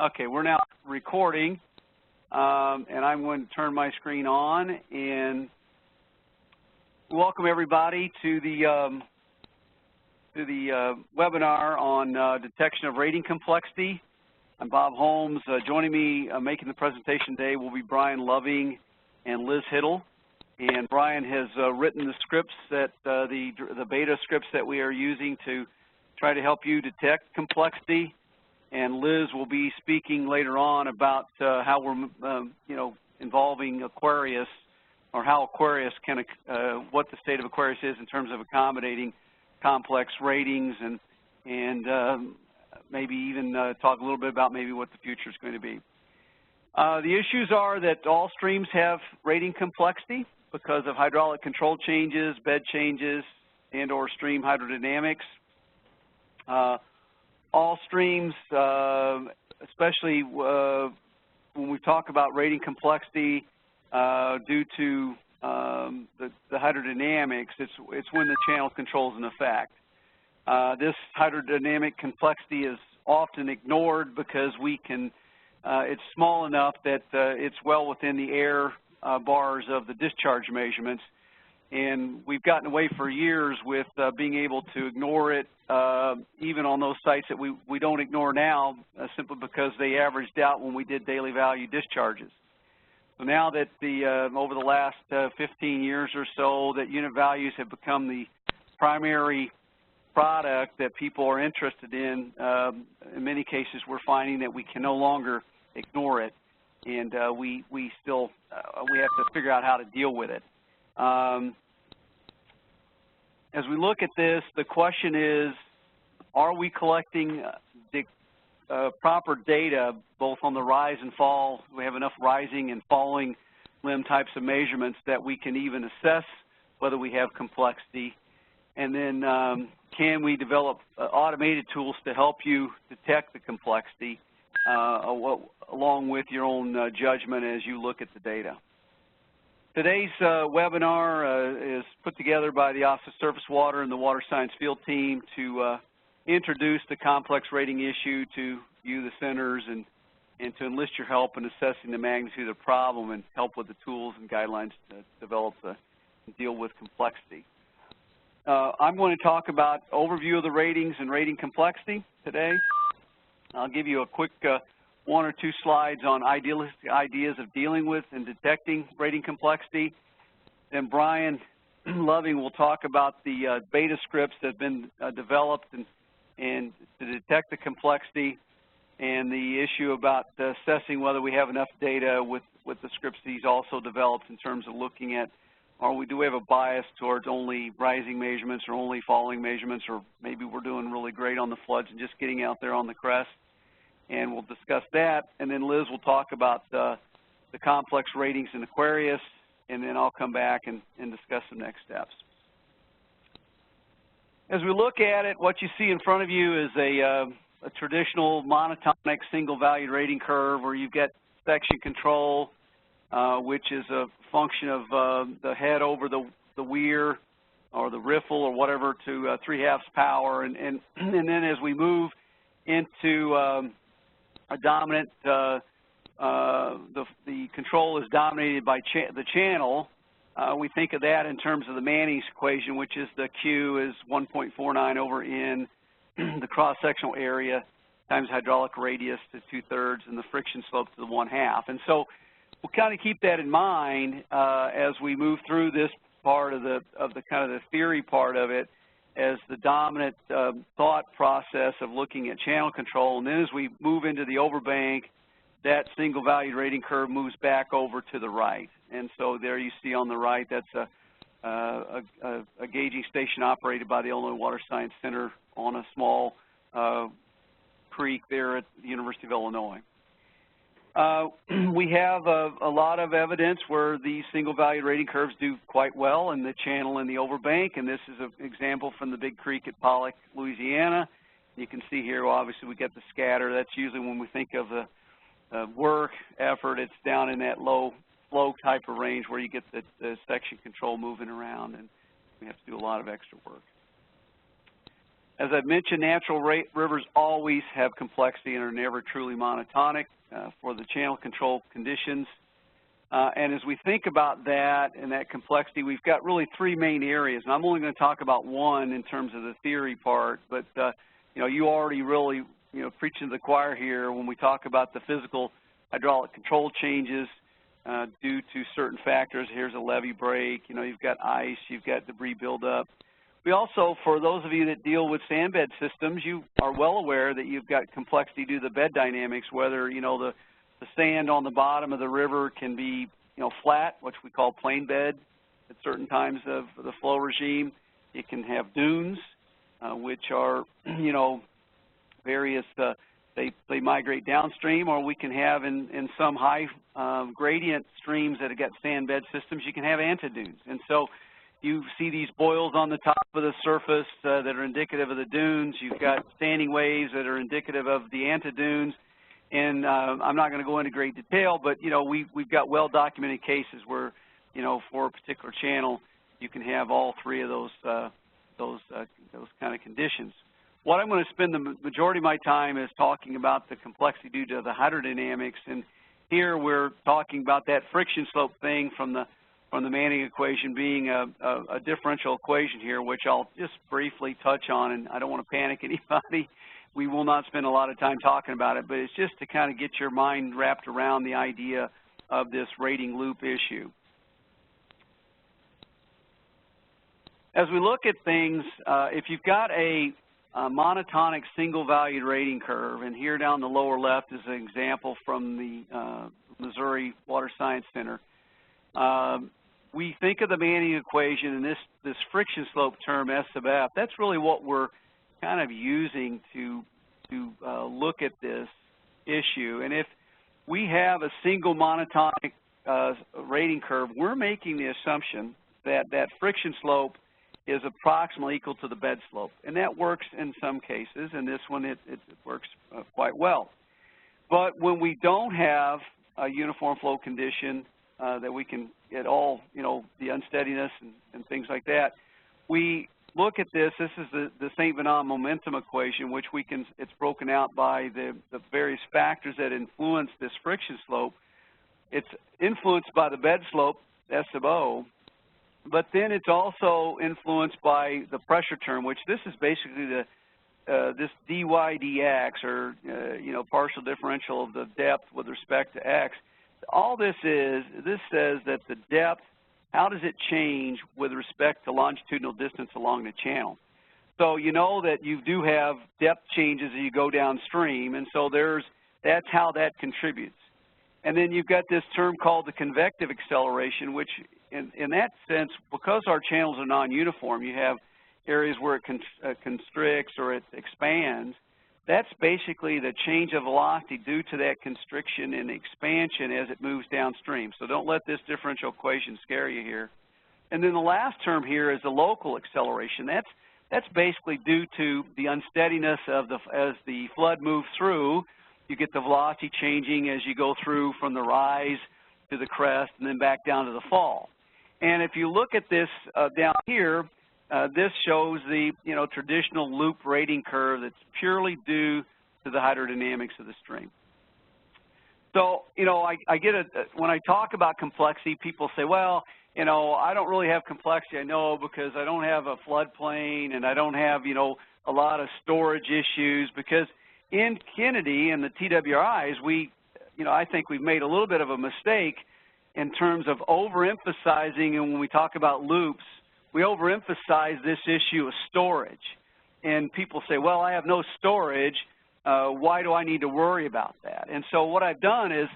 Okay, we're now recording, and I'm going to turn my screen on and welcome everybody to the webinar on detection of rating complexity. I'm Bob Holmes. Joining me making the presentation today will be Brian Loving and Liz Hiddle. And Brian has written the scripts that the beta scripts that we are using to try to help you detect complexity. And Liz will be speaking later on about how we're, involving AQUARIUS, or how AQUARIUS can, what the state of AQUARIUS is in terms of accommodating complex ratings, and maybe even talk a little bit about maybe what the future is going to be. The issues are that all streams have rating complexity because of hydraulic control changes, bed changes, and/or stream hydrodynamics. All streams, especially when we talk about rating complexity due to the hydrodynamics, it's when the channel control is in effect. This hydrodynamic complexity is often ignored because it's small enough that it's well within the air bars of the discharge measurements. And we've gotten away for years with being able to ignore it, even on those sites that we don't ignore now, simply because they averaged out when we did daily value discharges. So now that over the last 15 years or so, that unit values have become the primary product that people are interested in many cases we're finding that we can no longer ignore it, and we have to figure out how to deal with it. As we look at this, the question is, are we collecting the proper data both on the rise and fall? Do we have enough rising and falling limb types of measurements that we can even assess whether we have complexity? And then can we develop automated tools to help you detect the complexity along with your own judgment as you look at the data? Today's webinar is put together by the Office of Surface Water and the Water Science Field Team to introduce the complex rating issue to you, the centers, and to enlist your help in assessing the magnitude of the problem and help with the tools and guidelines to develop and deal with complexity. I'm going to talk about overview of the ratings and rating complexity today. I'll give you a quick one or two slides on idealistic ideas of dealing with and detecting rating complexity. Then Brian Loving will talk about the beta scripts that have been developed and to detect the complexity, and the issue about assessing whether we have enough data with the scripts that he's also developed in terms of looking at, do we have a bias towards only rising measurements or only falling measurements, or maybe we're doing really great on the floods and just getting out there on the crest. And we'll discuss that, and then Liz will talk about the complex ratings in AQUARIUS, and then I'll come back and discuss the next steps. As we look at it, what you see in front of you is a traditional monotonic single-valued rating curve where you get section control, which is a function of the head over the weir or the riffle or whatever to 3/2 power, and then as we move into a dominant, the control is dominated by the channel. We think of that in terms of the Manning's equation, which is the Q is 1.49 over N, the cross-sectional area times hydraulic radius to 2/3, and the friction slope to the 1/2. And so we'll kind of keep that in mind as we move through this part of the kind of the theory part of it, as the dominant thought process of looking at channel control. And then as we move into the overbank, that single valued rating curve moves back over to the right. And so there you see on the right, that's a gauging station operated by the Illinois Water Science Center on a small creek there at the University of Illinois. We have a lot of evidence where these single valued rating curves do quite well in the channel and the overbank, and this is an example from the Big Creek at Pollock, Louisiana. You can see here, obviously, we get the scatter. That's usually when we think of the work effort. It's down in that low flow type of range where you get the section control moving around, and we have to do a lot of extra work. As I've mentioned, natural rivers always have complexity and are never truly monotonic for the channel control conditions. And as we think about that and that complexity, we've got really three main areas. And I'm only going to talk about one in terms of the theory part, but you know, you already really, you know, preaching to the choir here when we talk about the physical hydraulic control changes due to certain factors. Here's a levee break, you know, you've got ice, you've got debris buildup. We also, for those of you that deal with sand bed systems, you are well aware that you've got complexity due to the bed dynamics, whether, you know, the sand on the bottom of the river can be, you know, flat, which we call plain bed at certain times of the flow regime. It can have dunes, which are, you know, various, they migrate downstream, or we can have in some high gradient streams that have got sand bed systems, you can have antidunes. And so you see these boils on the top of the surface that are indicative of the dunes. You've got standing waves that are indicative of the antidunes. And I'm not going to go into great detail, but, you know, we've got well-documented cases where, you know, for a particular channel, you can have all three of those kind of conditions. What I'm going to spend the majority of my time is talking about the complexity due to the hydrodynamics. And here we're talking about that friction slope thing from the Manning equation being a differential equation here, which I'll just briefly touch on, and I don't want to panic anybody. We will not spend a lot of time talking about it, but it's just to kind of get your mind wrapped around the idea of this rating loop issue. As we look at things, if you've got a monotonic single-valued rating curve, and here down the lower left is an example from the Missouri Water Science Center, we think of the Manning equation and this friction slope term, S sub F. That's really what we're kind of using to look at this issue. And if we have a single monotonic rating curve, we're making the assumption that that friction slope is approximately equal to the bed slope. And that works in some cases, and this one it works quite well. But when we don't have a uniform flow condition that we can get all, you know, the unsteadiness and things like that, we look at this. This is the St. Venant momentum equation, which we can, it's broken out by the various factors that influence this friction slope. It's influenced by the bed slope, S sub O, but then it's also influenced by the pressure term, which this is basically this dy dx, or you know, partial differential of the depth with respect to x. All this is, this says that the depth, how does it change with respect to longitudinal distance along the channel? So you know that you do have depth changes as you go downstream, and so that's how that contributes. And then you've got this term called the convective acceleration, which in that sense, because our channels are non-uniform, you have areas where it constricts or it expands. That's basically the change of velocity due to that constriction and expansion as it moves downstream. So don't let this differential equation scare you here. And then the last term here is the local acceleration. That's basically due to the unsteadiness of as the flood moves through. You get the velocity changing as you go through from the rise to the crest and then back down to the fall. And if you look at this down here, this shows the, you know, traditional loop rating curve that's purely due to the hydrodynamics of the stream. So, you know, I get it when I talk about complexity, people say, well, you know, I don't really have complexity. I know, because I don't have a floodplain and I don't have, you know, a lot of storage issues, because in Kennedy and the TWRIs, you know, I think we've made a little bit of a mistake in terms of overemphasizing, and when we talk about loops, we overemphasize this issue of storage. And people say, well, I have no storage. Why do I need to worry about that? And so what I've done is,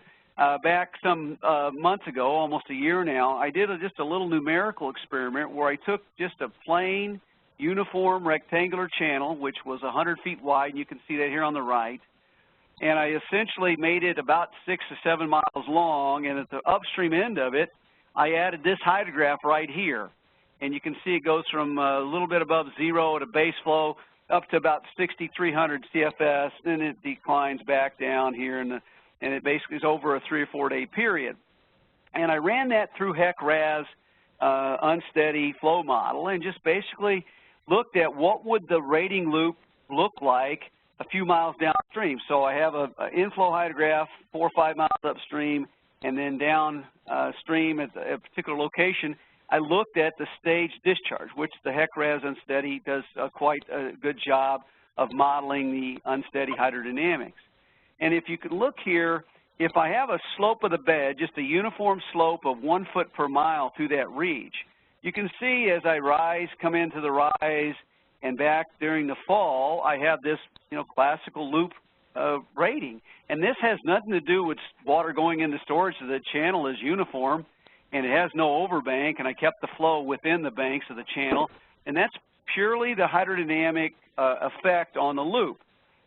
back some months ago, almost a year now, I did just a little numerical experiment where I took just a plain, uniform rectangular channel, which was 100 feet wide, and you can see that here on the right, and I essentially made it about 6 to 7 miles long, and at the upstream end of it, I added this hydrograph right here. And you can see it goes from a little bit above zero at a base flow up to about 6,300 CFS, then it declines back down here, and it basically is over a 3 or 4 day period. And I ran that through HEC-RAS unsteady flow model, and just basically looked at what would the rating loop look like a few miles downstream. So I have an inflow hydrograph 4 or 5 miles upstream, and then downstream at a particular location, I looked at the stage discharge, which the HEC-RAS unsteady does quite a good job of modeling the unsteady hydrodynamics. And if you could look here, if I have a slope of the bed, just a uniform slope of 1 foot per mile through that reach, you can see as I rise, come into the rise, and back during the fall, I have this, classical loop rating. And this has nothing to do with water going into storage, so the channel is uniform, and it has no overbank, and I kept the flow within the banks of the channel, and that's purely the hydrodynamic effect on the loop.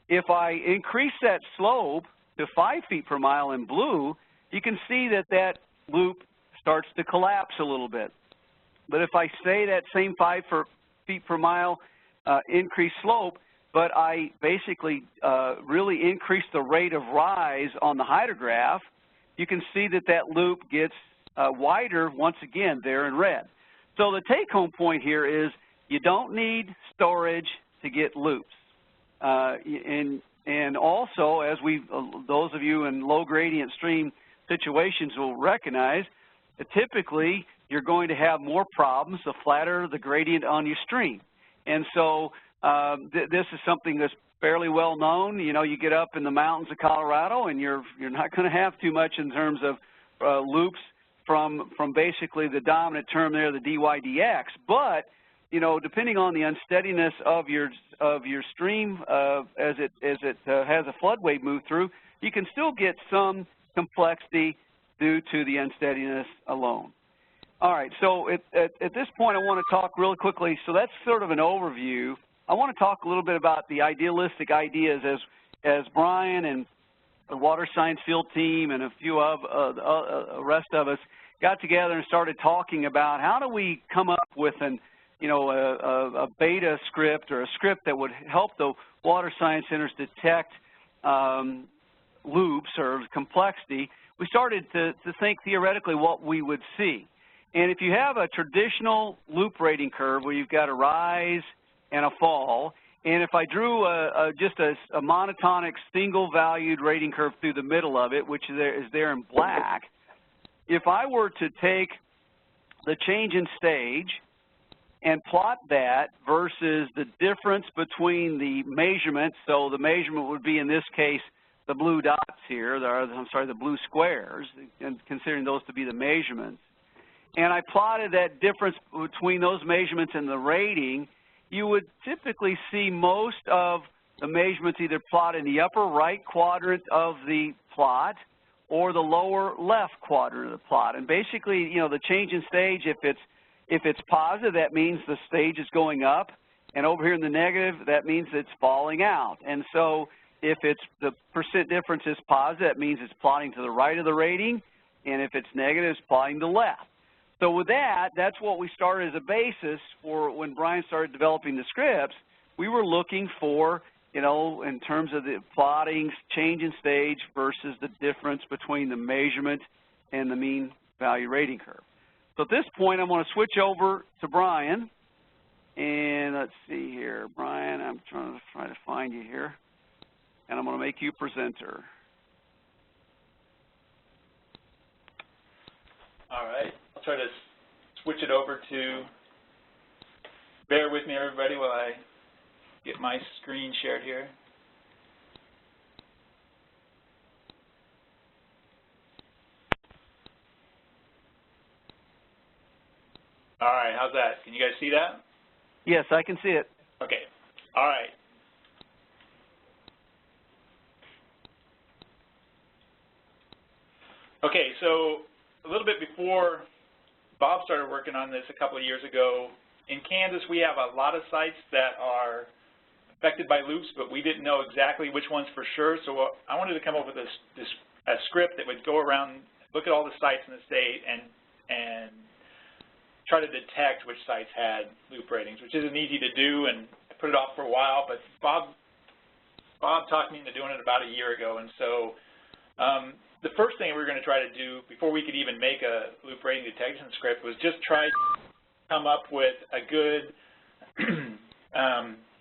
If I increase that slope to 5 feet per mile in blue, you can see that that loop starts to collapse a little bit. But if I say that same 5 feet per mile increased slope, but I basically really increase the rate of rise on the hydrograph, you can see that that loop gets wider once again there in red. So the take-home point here is you don't need storage to get loops. And also, as those of you in low gradient stream situations will recognize, that typically you're going to have more problems the flatter the gradient on your stream. And so this is something that's fairly well known. You get up in the mountains of Colorado, and you're not going to have too much in terms of loops from basically the dominant term there, the dy/dx. But depending on the unsteadiness of your stream as it has a flood wave move through, you can still get some complexity due to the unsteadiness alone. All right, so at this point I want to talk really quickly. So that's sort of an overview. I want to talk a little bit about the idealistic ideas as Brian and the water science field team and a few of the rest of us got together and started talking about how do we come up with a beta script or a script that would help the water science centers detect loops or complexity. We started to think theoretically what we would see. And if you have a traditional loop rating curve where you've got a rise and a fall, and if I drew just a monotonic single-valued rating curve through the middle of it, which is there in black, if I were to take the change in stage and plot that versus the difference between the measurements, so the measurement would be in this case the blue dots here, the blue squares, and considering those to be the measurements, and I plotted that difference between those measurements and the rating, you would typically see most of the measurements either plotted in the upper right quadrant of the plot or the lower left quadrant of the plot. And basically, the change in stage, if it's positive, that means the stage is going up, and over here in the negative, that means it's falling out. And so if it's the percent difference is positive, that means it's plotting to the right of the rating, and if it's negative, it's plotting to the left. So with that, that's what we started as a basis for when Brian started developing the scripts. We were looking for, in terms of the plotting change in stage versus the difference between the measurement and the mean value rating curve. So at this point, I'm going to switch over to Brian. And let's see here. Brian, I'm trying to find you here. And I'm going to make you presenter. All right. I'll try to switch it over to, bear with me everybody while I get my screen shared here. All right, how's that? Can you guys see that? Yes, I can see it. Okay. All right. Okay, so a little bit before Bob started working on this a couple of years ago, in Kansas we have a lot of sites that are affected by loops, but we didn't know exactly which ones for sure, so I wanted to come up with a script that would go around, look at all the sites in the state, and try to detect which sites had loop ratings, which isn't easy to do, and I put it off for a while, but Bob talked me into doing it about a year ago, and so the first thing we were going to try to do before we could even make a loop rating detection script was just try to come up with a good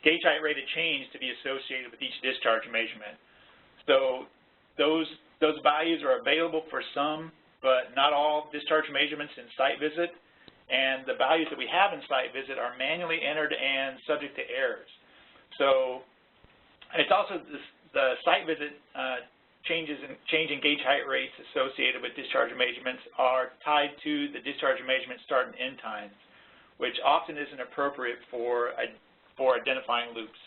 gauge height rate of change to be associated with each discharge measurement. So those values are available for some, but not all discharge measurements in site visit, and the values that we have in site visit are manually entered and subject to errors. So it's also the site visit change in gauge height rates associated with discharge measurements are tied to the discharge measurement start and end times, which often isn't appropriate for identifying loops.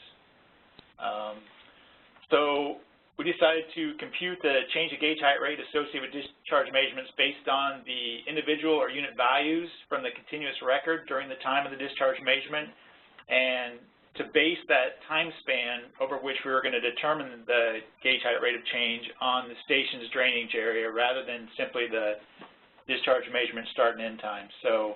So we decided to compute the change in gauge height rate associated with discharge measurements based on the individual or unit values from the continuous record during the time of the discharge measurement, and to base that time span over which we were going to determine the gauge height rate of change on the station's drainage area rather than simply the discharge measurement start and end time. So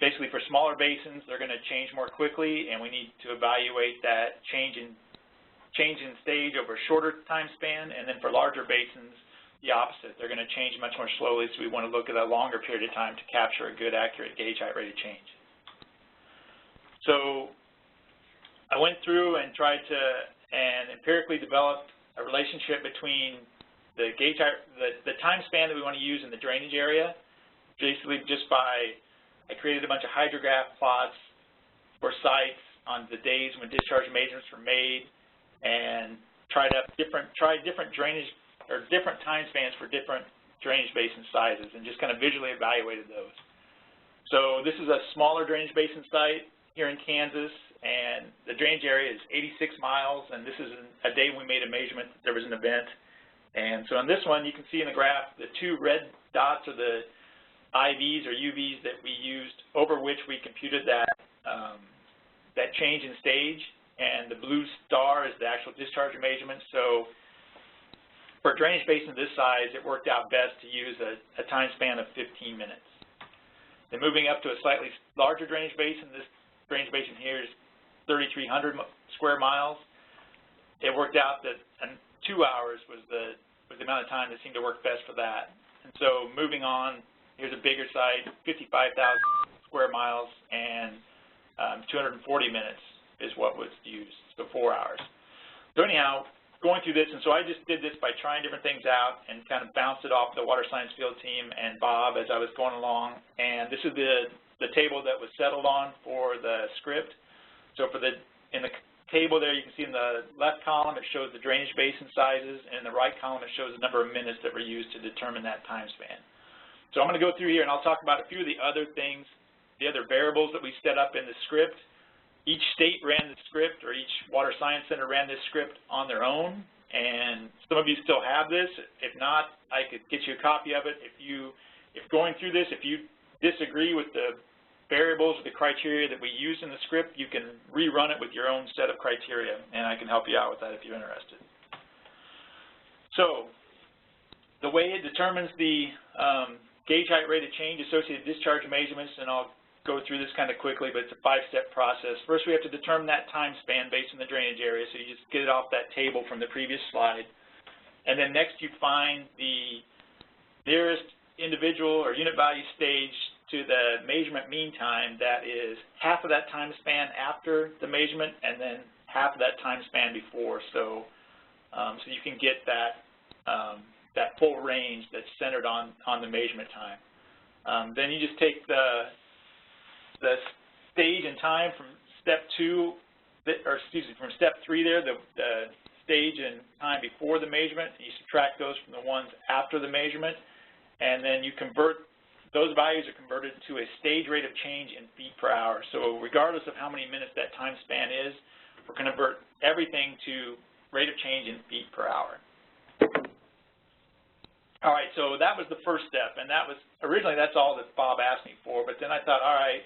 basically for smaller basins, they're going to change more quickly, and we need to evaluate that change in stage over a shorter time span, and then for larger basins, the opposite. They're going to change much more slowly, so we want to look at a longer period of time to capture a good, accurate gauge height rate of change. So I went through and tried to empirically develop a relationship between the gauge height, the time span that we want to use in the drainage area, basically just by, I created a bunch of hydrograph plots for sites on the days when discharge measurements were made, and tried different drainage or different time spans for different drainage basin sizes, and just kind of visually evaluated those. So this is a smaller drainage basin site here in Kansas, and the drainage area is 86 miles, and this is a day we made a measurement that there was an event. And so on this one, you can see in the graph the two red dots are the IVs or UVs that we used over which we computed that change in stage, and the blue star is the actual discharge measurement. So for a drainage basin this size, it worked out best to use a time span of 15 minutes. Then moving up to a slightly larger drainage basin, this drainage basin here is 3,300 square miles. It worked out that 2 hours was the amount of time that seemed to work best for that. And so moving on, here's a bigger site, 55,000 square miles, and 240 minutes is what was used, so 4 hours. So anyhow, going through this, and so I just did this by trying different things out and kind of bounced it off the water science field team and Bob as I was going along. And this is the table that was settled on for the script. So for in the table there, you can see in the left column it shows the drainage basin sizes, and in the right column it shows the number of minutes that were used to determine that time span. So I'm going to go through here and I'll talk about a few of the other things, the other variables that we set up in the script. Each state ran the script, or each water science center ran this script on their own, and some of you still have this. If not, I could get you a copy of it. If going through this, if you disagree with the variables or the criteria that we use in the script, you can rerun it with your own set of criteria, and I can help you out with that if you're interested. So the way it determines the gauge height rate of change associated with discharge measurements, and I'll go through this kind of quickly, but it's a 5-step process. First, we have to determine that time span based on the drainage area, so you just get it off that table from the previous slide. And then next, you find the nearest individual or unit value stage to the measurement mean time that is half of that time span after the measurement and then half of that time span before. So, so you can get that full range that's centered on the measurement time. Then you just take the stage and time from step 2, or excuse me, from step 3 there, the stage and time before the measurement, and you subtract those from the ones after the measurement, and then you convert, those values are converted to a stage rate of change in feet per hour. So regardless of how many minutes that time span is, we're going to convert everything to rate of change in feet per hour. All right, so that was the first step, and that was, originally that's all that Bob asked me for, but then I thought, all right,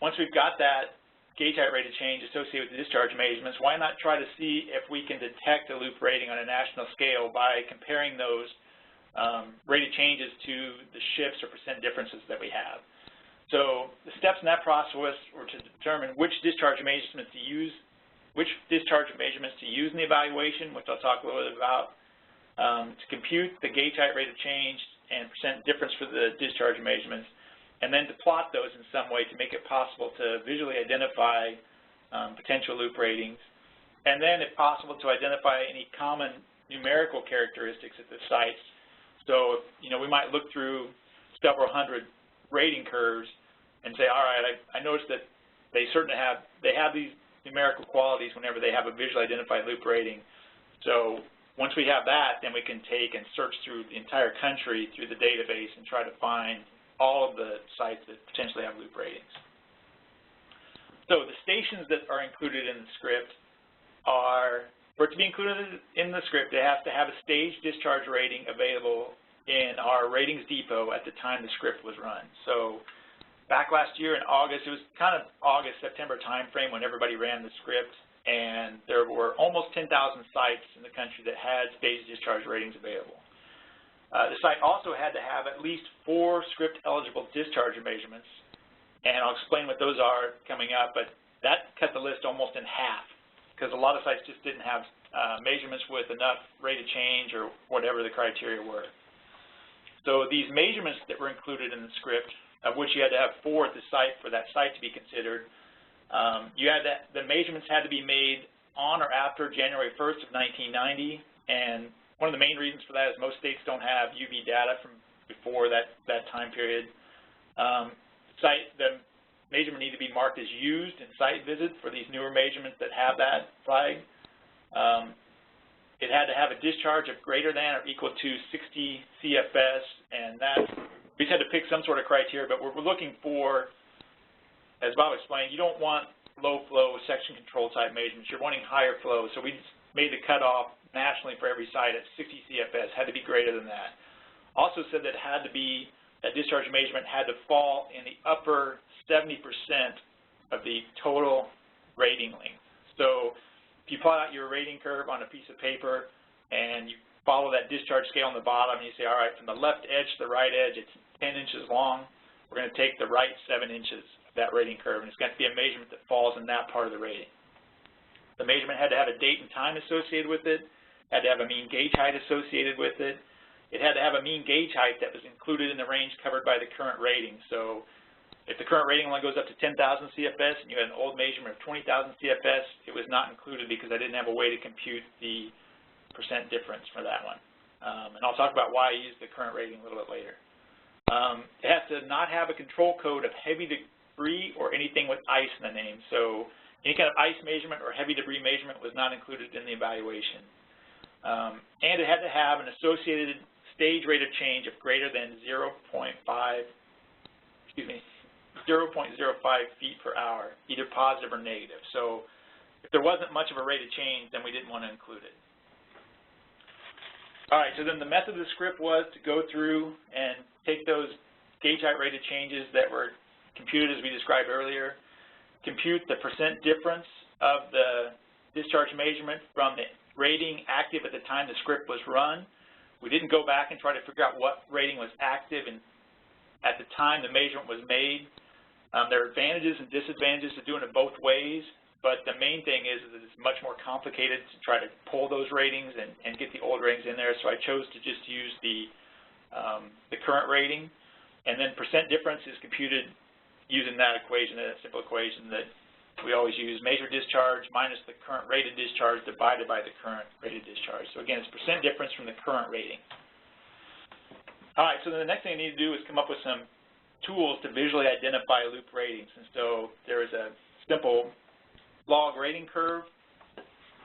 once we've got that gauge height rate of change associated with the discharge measurements, why not try to see if we can detect a loop rating on a national scale by comparing those rate of changes to the shifts or percent differences that we have. So the steps in that process were to determine which discharge measurements to use, in the evaluation, which I'll talk a little bit about, to compute the gauge height rate of change and percent difference for the discharge measurements, and then to plot those in some way to make it possible to visually identify potential loop ratings, and then, if possible, to identify any common numerical characteristics at the sites. So, we might look through several hundred rating curves and say, all right, I noticed that they have these numerical qualities whenever they have a visually identified loop rating. So once we have that, then we can take and search through the entire country through the database and try to find all of the sites that potentially have loop ratings. So the stations that are included in the script are, for it to be included in the script, it has to have a stage discharge rating available in our ratings depot at the time the script was run. So back last year in August, it was kind of August, September timeframe when everybody ran the script, and there were almost 10,000 sites in the country that had stage discharge ratings available. The site also had to have at least 4 script-eligible discharge measurements, and I'll explain what those are coming up, but that cut the list almost in half because a lot of sites just didn't have measurements with enough rate of change or whatever the criteria were. So these measurements that were included in the script, of which you had to have 4 at the site for that site to be considered, the measurements had to be made on or after January 1st of 1990, and one of the main reasons for that is most states don't have UV data from before that time period. The measurement needed to be marked as used in site visit for these newer measurements that have that flag. It had to have a discharge of greater than or equal to 60 CFS, and we just had to pick some sort of criteria, but we're looking for, as Bob explained, you don't want low flow section control type measurements. You're wanting higher flow, so we just made the cutoff nationally for every site at 60 CFS, had to be greater than that. Also said that that discharge measurement had to fall in the upper 70% of the total rating length. So if you plot out your rating curve on a piece of paper and you follow that discharge scale on the bottom and you say, all right, from the left edge to the right edge, it's 10 inches long, we're going to take the right 7 inches of that rating curve, and it's going to be a measurement that falls in that part of the rating. The measurement had to have a date and time associated with it, had to have a mean gauge height associated with it. It had to have a mean gauge height that was included in the range covered by the current rating. So if the current rating only goes up to 10,000 CFS and you had an old measurement of 20,000 CFS, it was not included because I didn't have a way to compute the percent difference for that one. And I'll talk about why I used the current rating a little bit later. It has to not have a control code of heavy debris or anything with ice in the name. So any kind of ice measurement or heavy debris measurement was not included in the evaluation. And it had to have an associated stage rate of change of greater than 0.05 feet per hour, either positive or negative. So if there wasn't much of a rate of change, then we didn't want to include it. All right, so then the method of the script was to go through and take those gauge height rate of changes that were computed as we described earlier, compute the percent difference of the discharge measurement from the rating active at the time the script was run. We didn't go back and try to figure out what rating was active at the time the measurement was made. There are advantages and disadvantages to doing it both ways, but the main thing is that it's much more complicated to try to pull those ratings and get the old ratings in there, so I chose to just use the current rating. And then percent difference is computed using that equation, that simple equation that we always use, measure discharge minus the current rated discharge divided by the current rated discharge. So again, it's percent difference from the current rating. All right, so then the next thing I need to do is come up with some tools to visually identify loop ratings. And so there is a simple log rating curve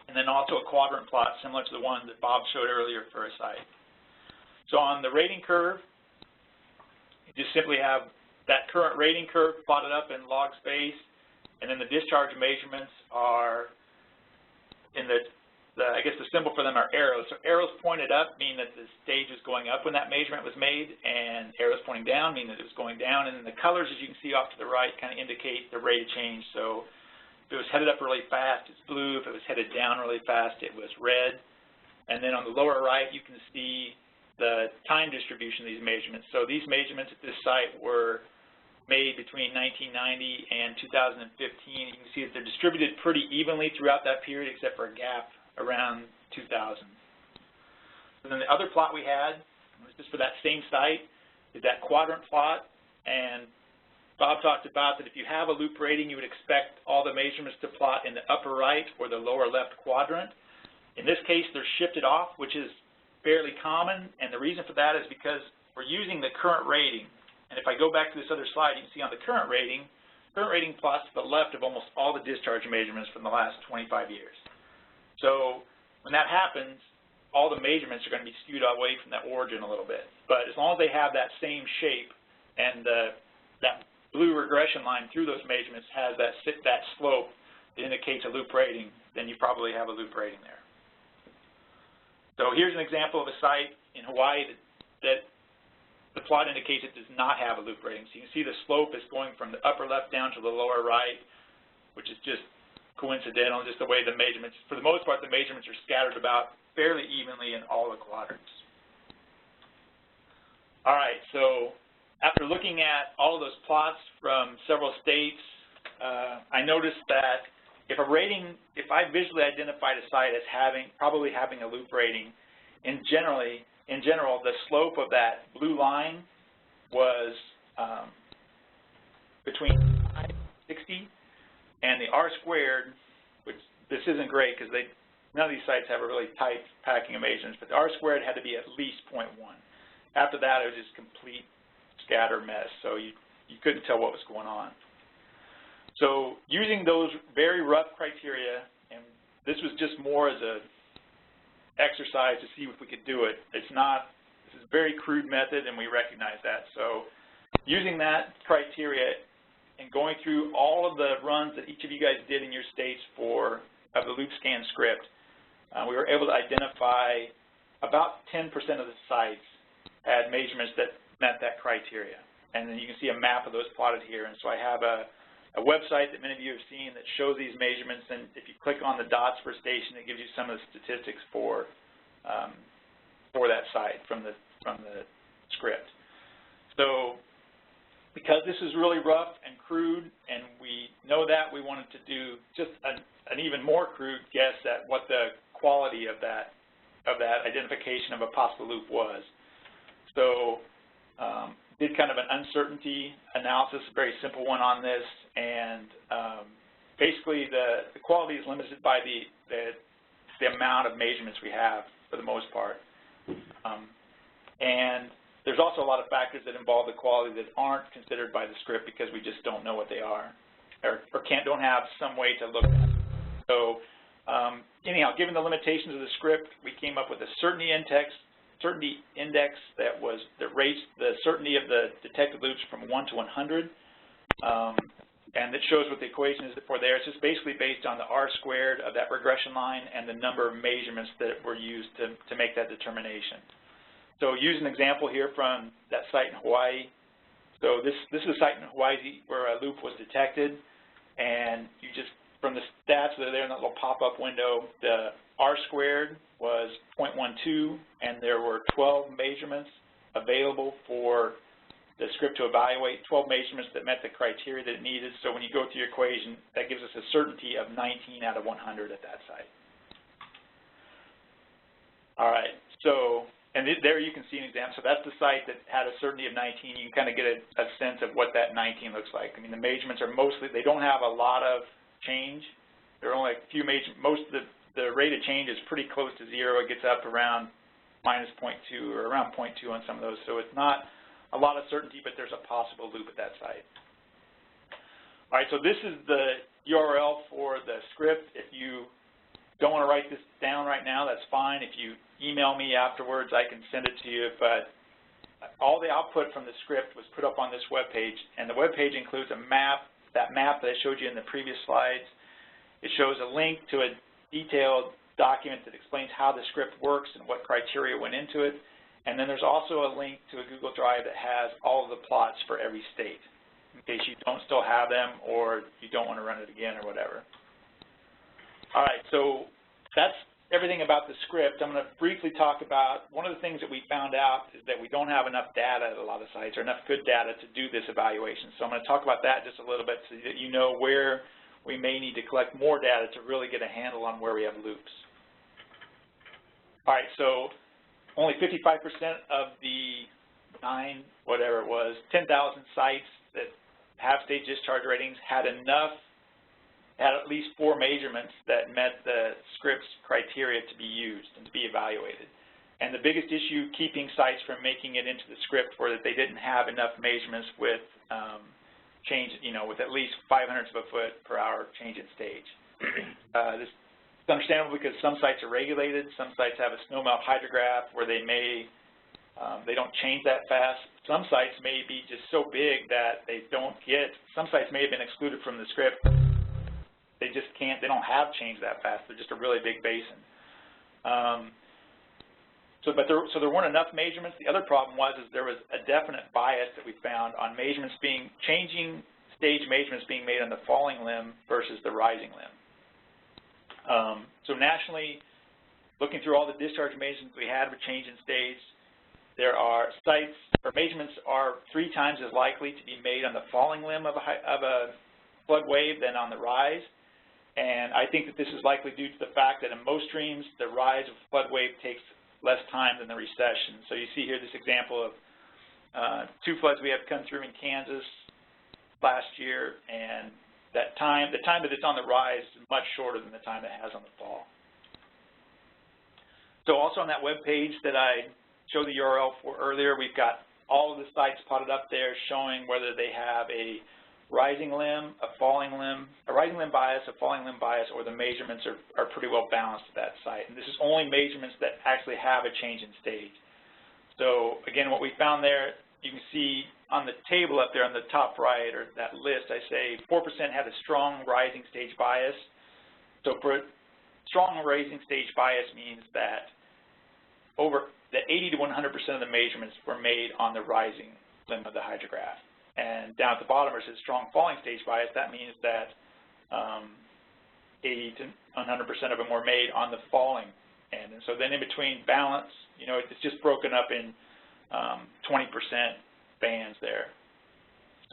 and then also a quadrant plot similar to the one that Bob showed earlier for a site. So on the rating curve, you just simply have that current rating curve plotted up in log space, and then the discharge measurements are in I guess the symbol for them are arrows. So arrows pointed up mean that the stage was going up when that measurement was made, and arrows pointing down mean that it was going down. And then the colors, as you can see off to the right, kind of indicate the rate of change. So if it was headed up really fast, it's blue. If it was headed down really fast, it was red. And then on the lower right, you can see the time distribution of these measurements. So these measurements at this site were made between 1990 and 2015. You can see that they're distributed pretty evenly throughout that period except for a gap around 2000. And then the other plot we had, just for that same site, is that quadrant plot. And Bob talked about that if you have a loop rating, you would expect all the measurements to plot in the upper right or the lower left quadrant. In this case, they're shifted off, which is fairly common, and the reason for that is because we're using the current rating. And if I go back to this other slide, you can see on the current rating plots to the left of almost all the discharge measurements from the last 25 years. So when that happens, all the measurements are going to be skewed away from that origin a little bit. But as long as they have that same shape and that blue regression line through those measurements has that slope that indicates a loop rating, then you probably have a loop rating there. So here's an example of a site in Hawaii that the plot indicates it does not have a loop rating. So you can see the slope is going from the upper left down to the lower right, which is just coincidental, just the way the measurements, for the most part, the measurements are scattered about fairly evenly in all the quadrants. All right, so after looking at all of those plots from several states, I noticed that if I visually identified a site as probably having a loop rating, in general, the slope of that blue line was between 60, and the R-squared, which this isn't great because none of these sites have a really tight packing of measurements, but the R-squared had to be at least 0.1. After that, it was just complete scatter mess, so you couldn't tell what was going on. So using those very rough criteria, and this was just more as a exercise to see if we could do it. This is a very crude method, and we recognize that. So using that criteria and going through all of the runs that each of you guys did in your states of the loop scan script, we were able to identify about 10% of the sites had measurements that met that criteria. And then you can see a map of those plotted here. And so I have a website that many of you have seen that shows these measurements, and if you click on the dots per station, it gives you some of the statistics for that site from the script. So because this is really rough and crude, and we know that, we wanted to do just an even more crude guess at what the quality of that identification of a possible loop was. So did kind of an uncertainty analysis, a very simple one on this, and basically the quality is limited by the amount of measurements we have for the most part. And there's also a lot of factors that involve the quality that aren't considered by the script because we just don't know what they are, or don't have some way to look at them. So anyhow, given the limitations of the script, we came up with a certainty index that rates the certainty of the detected loops from 1 to 100, and it shows what the equation is for there. It's just basically based on the R-squared of that regression line and the number of measurements that were used to make that determination. So use an example here from that site in Hawaii. So this is a site in Hawaii where a loop was detected, and you just, from the stats that are there in that little pop-up window, the R-squared was 0.12, and there were 12 measurements available for the script to evaluate, 12 measurements that met the criteria that it needed. So when you go through your equation, that gives us a certainty of 19 out of 100 at that site. All right, so, and there you can see an example. So that's the site that had a certainty of 19. You can kind of get a sense of what that 19 looks like. I mean, the measurements are mostly, they don't have a lot of change. There are only a few most of the rate of change is pretty close to zero. It gets up around minus 0.2 or around 0.2 on some of those. So it's not a lot of certainty, but there's a possible loop at that site. All right, so this is the URL for the script. If you don't want to write this down right now, that's fine. If you email me afterwards, I can send it to you. But all the output from the script was put up on this web page, and the web page includes a map, that map that I showed you in the previous slides. It shows a link to a detailed document that explains how the script works and what criteria went into it. And then there's also a link to a Google Drive that has all of the plots for every state, in case you don't still have them or you don't want to run it again or whatever. All right, so that's everything about the script. I'm going to briefly talk about one of the things that we found out is that we don't have enough data at a lot of sites, or enough good data to do this evaluation. So I'm going to talk about that just a little bit so that you know where we may need to collect more data to really get a handle on where we have loops. All right, so only 55% of the 10,000 sites that half-stage discharge ratings had at least 4 measurements that met the script's criteria to be used and to be evaluated. And the biggest issue keeping sites from making it into the script were that they didn't have enough measurements with with at least 500ths of a foot per hour change in stage. This is understandable because some sites are regulated. Some sites have a snowmelt hydrograph where they don't change that fast. Some sites may be just so big that some sites may have been excluded from the script. They don't have change that fast. They're just a really big basin. So there weren't enough measurements. The other problem was there was a definite bias that we found on changing stage measurements being made on the falling limb versus the rising limb. So nationally, looking through all the discharge measurements we had with change in stage, there are sites or measurements are 3 times as likely to be made on the falling limb of a flood wave than on the rise. And I think that this is likely due to the fact that in most streams, the rise of flood wave takes less time than the recession. So you see here this example of 2 floods we have come through in Kansas last year, and the time that it's on the rise is much shorter than the time it has on the fall. So also on that web page that I showed the URL for earlier, we've got all of the sites plotted up there showing whether they have a rising limb, a rising limb bias, a falling limb bias, or the measurements are pretty well balanced at that site. And this is only measurements that actually have a change in stage. So again, what we found there, you can see on the table up there on the top right, or that list, I say 4% had a strong rising stage bias. So for strong rising stage bias means that over the 80 to 100% of the measurements were made on the rising limb of the hydrograph. And down at the bottom where it says strong falling stage bias, that means that 80 to 100% of them were made on the falling end. And so then in between balance, it's just broken up in 20% bands there.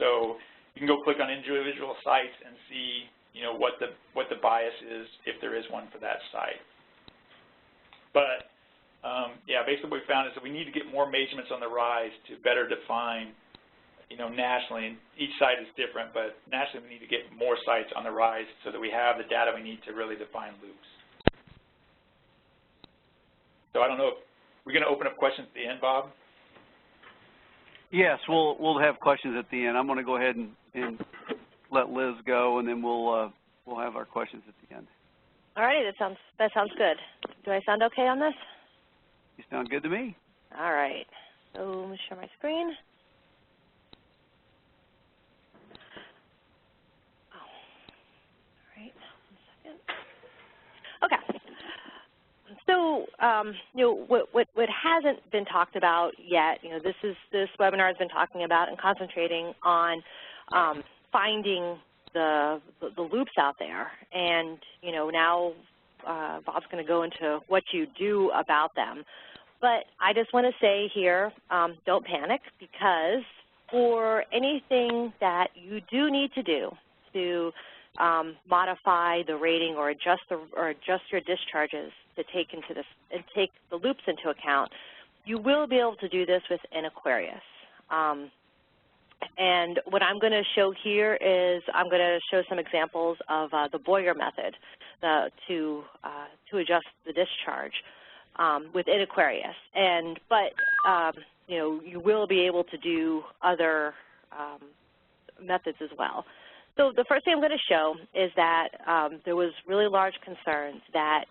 So you can go click on individual sites and see, what the bias is if there is one for that site. But yeah, basically what we found is that we need to get more measurements on the rise to better define, nationally, and each site is different, but nationally we need to get more sites on the rise so that we have the data we need to really define loops. So I don't know if we're going to open up questions at the end, Bob? Yes, we'll have questions at the end. I'm going to go ahead and let Liz go, and then we'll have our questions at the end. All righty, that sounds good. Do I sound okay on this? You sound good to me. All right. So let me share my screen. All right. 1 second. Okay. So, what hasn't been talked about yet, this webinar has been talking about and concentrating on finding the loops out there, and now Bob's going to go into what you do about them. But I just want to say here, don't panic, because for anything that you do need to do to modify the rating or adjust your discharges to take the loops into account, you will be able to do this within AQUARIUS. And what I'm going to show here is I'm going to show some examples of the Boyer method to adjust the discharge within AQUARIUS. But you will be able to do other methods as well. So the first thing I'm going to show is that there was really large concerns that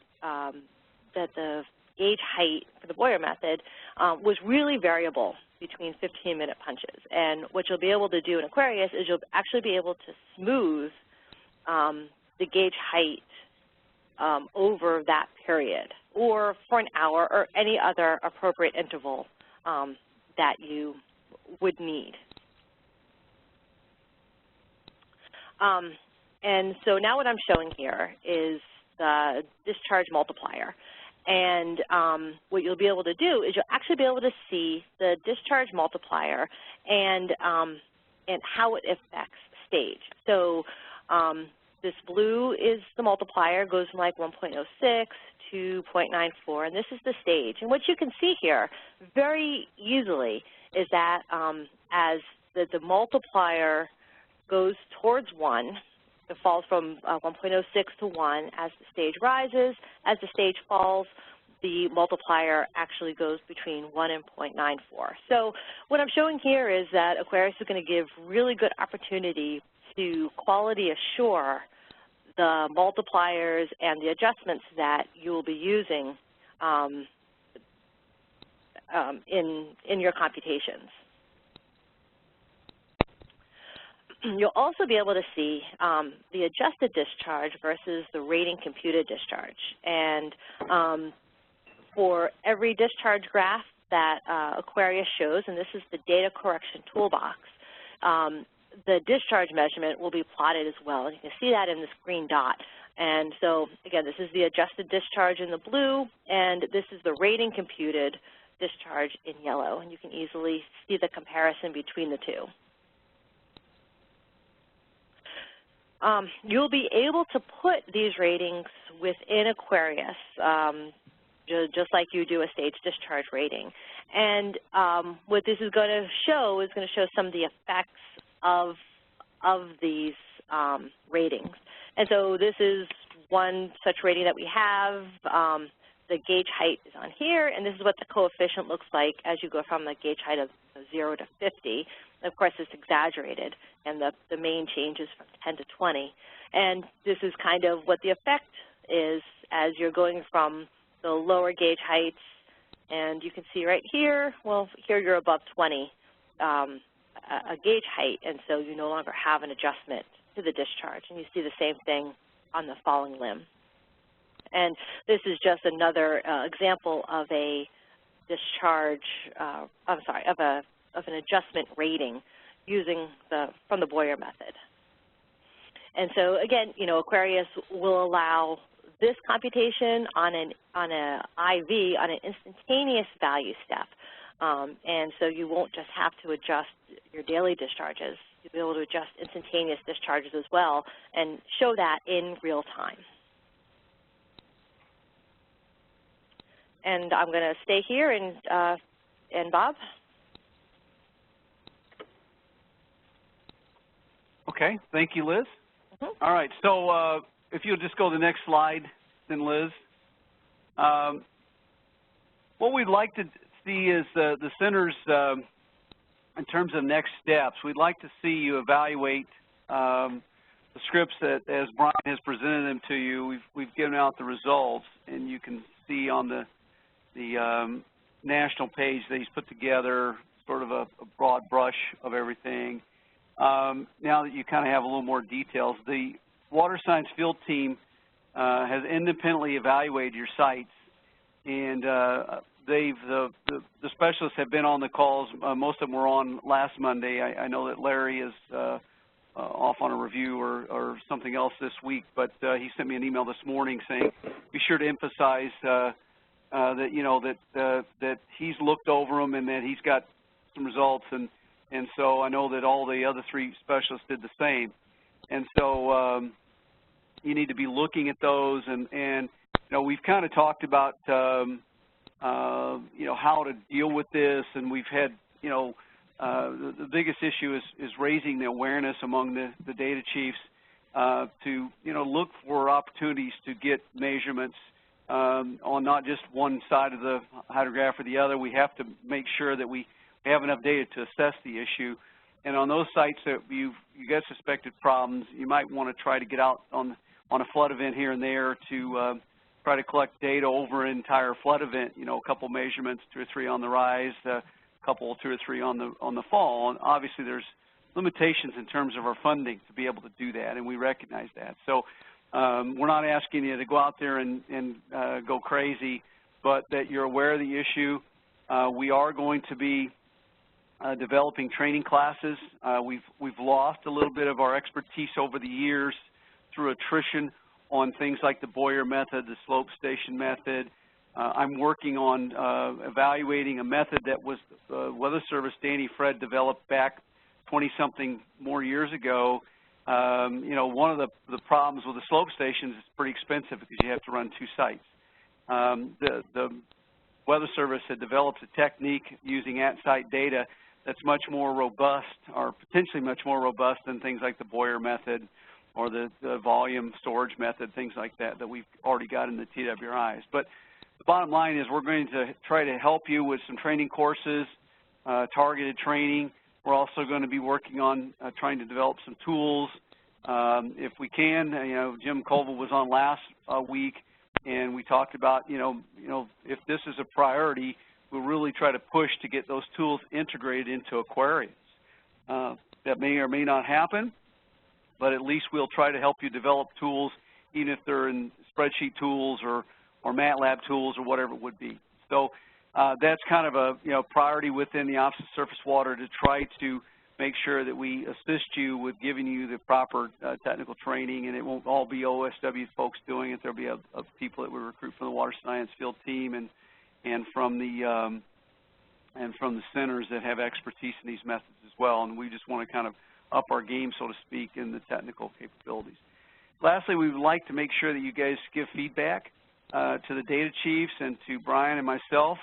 the gauge height for the Boyer method was really variable between 15-minute punches. And what you'll be able to do in AQUARIUS is you'll actually be able to smooth the gauge height over that period, or for an hour, or any other appropriate interval that you would need. And so now what I'm showing here is the discharge multiplier. And what you'll be able to do is you'll actually be able to see the discharge multiplier and how it affects stage. So this blue is the multiplier, goes from like 1.06 to 0.94, and this is the stage. And what you can see here very easily is that as the multiplier goes towards 1. It falls from 1.06 to 1 as the stage rises. As the stage falls, the multiplier actually goes between 1 and 0.94. So what I'm showing here is that AQUARIUS is going to give really good opportunity to quality assure the multipliers and the adjustments that you will be using in your computations. You'll also be able to see the adjusted discharge versus the rating computed discharge. And for every discharge graph that AQUARIUS shows, and this is the data correction toolbox, the discharge measurement will be plotted as well. And you can see that in this green dot. And so, again, this is the adjusted discharge in the blue, and this is the rating computed discharge in yellow. And you can easily see the comparison between the two. You'll be able to put these ratings within AQUARIUS, just like you do a stage discharge rating. And what this is going to show is going to show some of the effects of these ratings. And so this is one such rating that we have. The gauge height is on here, and this is what the coefficient looks like as you go from the gauge height of 0 to 50. Of course, it's exaggerated, and the main change is from 10 to 20. And this is kind of what the effect is as you're going from the lower gauge heights, and you can see right here, well, here you're above 20 a gauge height, and so you no longer have an adjustment to the discharge. And you see the same thing on the falling limb. And this is just another example of a discharge, of an adjustment rating using from the Boyer method. And so again, you know, AQUARIUS will allow this computation on an IV, on an instantaneous value step. And so you won't just have to adjust your daily discharges. You'll be able to adjust instantaneous discharges as well and show that in real time. And I'm going to stay here, and Bob? Okay, thank you, Liz. All right, so if you'll just go to the next slide, then, Liz. What we'd like to see is the center's, in terms of next steps, we'd like to see you evaluate the scripts that, as Brian has presented them to you. We've given out the results, and you can see on the national page that he's put together sort of a broad brush of everything. Now that you kind of have a little more details, the water science field team has independently evaluated your sites, and the specialists have been on the calls. Most of them were on last Monday. I know that Larry is off on a review or something else this week, but he sent me an email this morning saying be sure to emphasize that, you know, that he's looked over them and that he's got some results, and so I know that all the other 3 specialists did the same. And so you need to be looking at those, and you know, we've kind of talked about you know, how to deal with this, and we've had, you know, the biggest issue is raising the awareness among the data chiefs to, you know, look for opportunities to get measurements on not just one side of the hydrograph or the other. We have to make sure that we have enough data to assess the issue. And on those sites that you get suspected problems, you might want to try to get out on a flood event here and there to try to collect data over an entire flood event. You know, a couple measurements, 2 or 3 on the rise, a couple, 2 or 3 on the fall. And obviously, there's limitations in terms of our funding to be able to do that, and we recognize that. So we're not asking you to go out there and go crazy, but that you're aware of the issue. We are going to be developing training classes. We've lost a little bit of our expertise over the years through attrition on things like the Boyer method, the slope station method. I'm working on evaluating a method that was the Weather Service Danny Fred developed back 20-something more years ago. You know, one of the problems with the slope stations is pretty expensive because you have to run 2 sites. The Weather Service had developed a technique using at-site data that's much more robust, or potentially much more robust than things like the Boyer method or the volume storage method, things like that we've already got in the TWRIs. But the bottom line is we're going to try to help you with some training courses, targeted training. We're also going to be working on trying to develop some tools. If we can, Jim Colville was on last week, and we talked about, if this is a priority, we'll really try to push to get those tools integrated into AQUARIUS. That may or may not happen, but at least we'll try to help you develop tools, even if they're in spreadsheet tools or MATLAB tools or whatever it would be. So that's kind of a priority within the Office of Surface Water to try to make sure that we assist you with giving you the proper technical training, and it won't all be OSW folks doing it. There'll be people that we recruit from the water science field team and from the centers that have expertise in these methods as well. And we just want to kind of up our game, so to speak, in the technical capabilities. Lastly, we would like to make sure that you guys give feedback to the data chiefs and to Brian and myself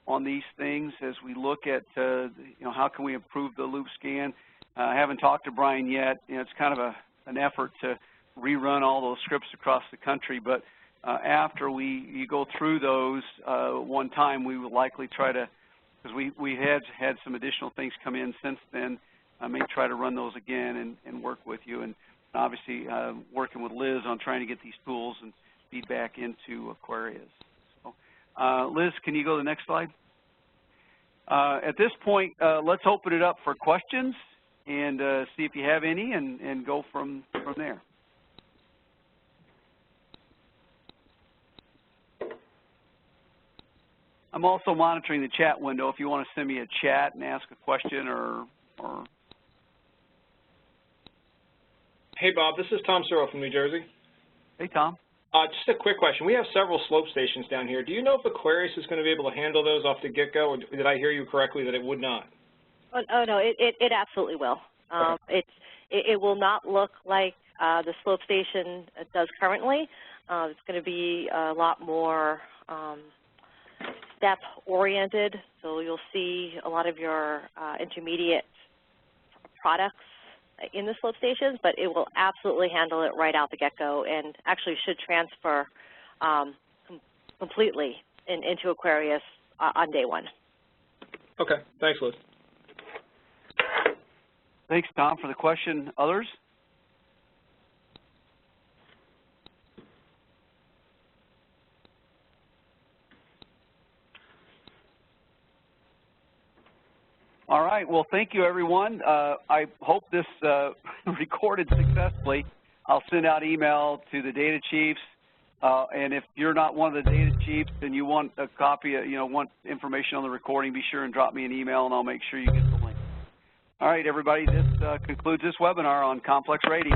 on these things as we look at, how can we improve the loop scan. I haven't talked to Brian yet. It's kind of an effort to rerun all those scripts across the country, but after you go through those one time, we will likely try to, because we had some additional things come in since then, I may try to run those again and work with you, and obviously working with Liz on trying to get these tools and feedback into AQUARIUS. So, Liz, can you go to the next slide? At this point, let's open it up for questions and see if you have any, and go from there. I'm also monitoring the chat window if you want to send me a chat and ask a question or Hey, Bob, this is Tom Searle from New Jersey. Hey, Tom. Just a quick question. We have several slope stations down here. Do you know if AQUARIUS is going to be able to handle those off the get-go, or did I hear you correctly that it would not? Oh no, it absolutely will. Okay. It will not look like the slope station does currently. It's going to be a lot more step-oriented, so you'll see a lot of your intermediate products in the slope stations, but it will absolutely handle it right out the get-go, and actually should transfer completely into AQUARIUS on day one. Okay, thanks, Liz. Thanks, Tom, for the question. Others? All right. Well, thank you, everyone. I hope this recorded successfully. I'll send out email to the data chiefs, and if you're not one of the data chiefs and you want a copy, want information on the recording, be sure and drop me an email, and I'll make sure you get the link. All right, everybody. This concludes this webinar on complex rating.